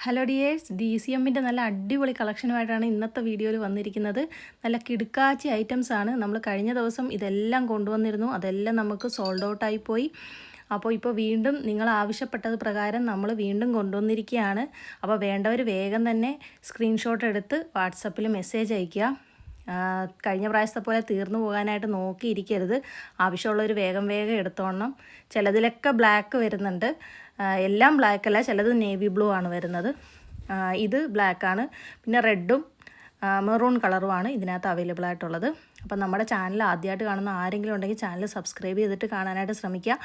Hello dears, DCMൻ്റെ നല്ല അടിപൊളി കളക്ഷനുമായിട്ടാണ് ഇന്നത്തെ വീഡിയോയിൽ വന്നിരിക്കുന്നത്. നല്ല കിടുക്കാച്ചി ഐറ്റംസ് ആണ്. നമ്മൾ കഴിഞ്ഞ ദിവസം ഇതെല്ലാം കൊണ്ടുവന്നിരുന്നു, അതെല്ലാം നമുക്ക് സോൾഡ് ഔട്ടായി പോയി. അപ്പോൾ ഇപ്പോൾ വീണ്ടും നിങ്ങൾ ആവശ്യപ്പെട്ടത് പ്രകാരം നമ്മൾ വീണ്ടും കൊണ്ടുവന്നിരിക്കുകയാണ്. അപ്പോൾ വേണ്ടവർ വേഗം തന്നെ സ്ക്രീൻഷോട്ട് എടുത്ത് വാട്സപ്പിൽ മെസ്സേജ് അയയ്ക്കുക. കഴിഞ്ഞ പ്രാവശ്യത്തെ പോലെ തീർന്നു പോകാനായിട്ട് നോക്കിയിരിക്കരുത്. ആവശ്യമുള്ളവർ വേഗം വേഗം എടുത്തോണം. ചിലതിലൊക്കെ ബ്ലാക്ക് വരുന്നുണ്ട്, എല്ലാം ബ്ലാക്ക് അല്ല, ചിലത് നേവി ബ്ലൂ ആണ് വരുന്നത്. ഇത് ബ്ലാക്കാണ്, പിന്നെ റെഡും മെറൂൺ കളറുമാണ് ഇതിനകത്ത് അവൈലബിൾ ആയിട്ടുള്ളത്. അപ്പം നമ്മുടെ ചാനൽ ആദ്യമായിട്ട് കാണുന്ന ആരെങ്കിലും ഉണ്ടെങ്കിൽ ചാനൽ സബ്സ്ക്രൈബ് ചെയ്തിട്ട് കാണാനായിട്ട് ശ്രമിക്കുക.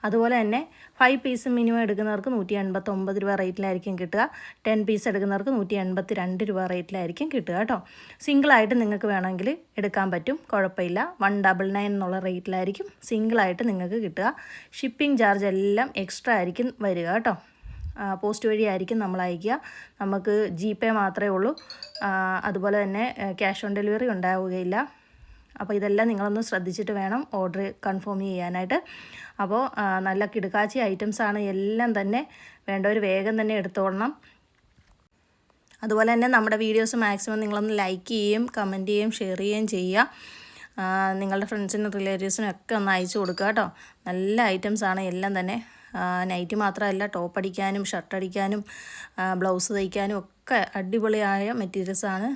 അതുപോലെ തന്നെ 5 പീസ് മിനിമം എടുക്കുന്നവർക്ക് 189 രൂപ റേറ്റിലായിരിക്കും കിട്ടുക. 10 പീസ് എടുക്കുന്നവർക്ക് 182 രൂപ റേറ്റിലായിരിക്കും കിട്ടുക കേട്ടോ. സിംഗിളായിട്ട് നിങ്ങൾക്ക് വേണമെങ്കിൽ എടുക്കാൻ പറ്റും, കുഴപ്പമില്ല. 199 എന്നുള്ള റേറ്റിലായിരിക്കും സിംഗിളായിട്ട് നിങ്ങൾക്ക് കിട്ടുക. ഷിപ്പിംഗ് ചാർജ് എല്ലാം എക്സ്ട്രാ ആയിരിക്കും വരിക കേട്ടോ. പോസ്റ്റ് വഴിയായിരിക്കും നമ്മൾ അയക്കുക. നമുക്ക് GPay മാത്രമേ ഉള്ളൂ. അതുപോലെ തന്നെ ക്യാഷ് ഓൺ ഡെലിവറി ഉണ്ടാവുകയില്ല. അപ്പോൾ ഇതെല്ലാം നിങ്ങളൊന്ന് ശ്രദ്ധിച്ചിട്ട് വേണം ഓർഡർ കൺഫേം ചെയ്യാനായിട്ട്. അപ്പോൾ നല്ല കിടുക്കാച്ചി ഐറ്റംസാണ് എല്ലാം തന്നെ. വേണ്ടവർ വേഗം തന്നെ എടുത്തോളണം. അതുപോലെ തന്നെ നമ്മുടെ വീഡിയോസ് മാക്സിമം നിങ്ങളൊന്ന് ലൈക്ക് ചെയ്യുകയും കമൻറ്റ് ചെയ്യുകയും ഷെയർ ചെയ്യുകയും ചെയ്യുക. നിങ്ങളുടെ ഫ്രണ്ട്സിനും റിലേറ്റീവ്സിനും ഒക്കെ ഒന്ന് അയച്ചു കൊടുക്കുക കേട്ടോ. നല്ല ഐറ്റംസാണ് എല്ലാം തന്നെ. നൈറ്റി മാത്രമല്ല, ടോപ്പ് അടിക്കാനും ഷർട്ട് അടിക്കാനും ബ്ലൗസ് തയ്ക്കാനും ഒക്കെ അടിപൊളിയായ മെറ്റീരിയൽസാണ്.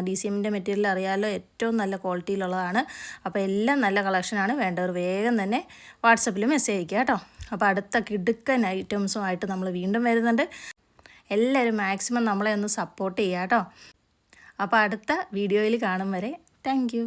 DCMൻ്റെ മെറ്റീരിയൽ അറിയാമല്ലോ, ഏറ്റവും നല്ല ക്വാളിറ്റിയിലുള്ളതാണ്. അപ്പോൾ എല്ലാം നല്ല കളക്ഷനാണ്. വേണ്ടവർ വേഗം തന്നെ വാട്സപ്പിൽ മെസ്സേജ് അയക്കുക കേട്ടോ. അപ്പോൾ അടുത്ത കിടുക്കൻ ഐറ്റംസുമായിട്ട് നമ്മൾ വീണ്ടും വരുന്നുണ്ട്. എല്ലാവരും മാക്സിമം നമ്മളെ ഒന്ന് സപ്പോർട്ട് ചെയ്യുക കേട്ടോ. അപ്പോൾ അടുത്ത വീഡിയോയിൽ കാണും വരെ താങ്ക് യു.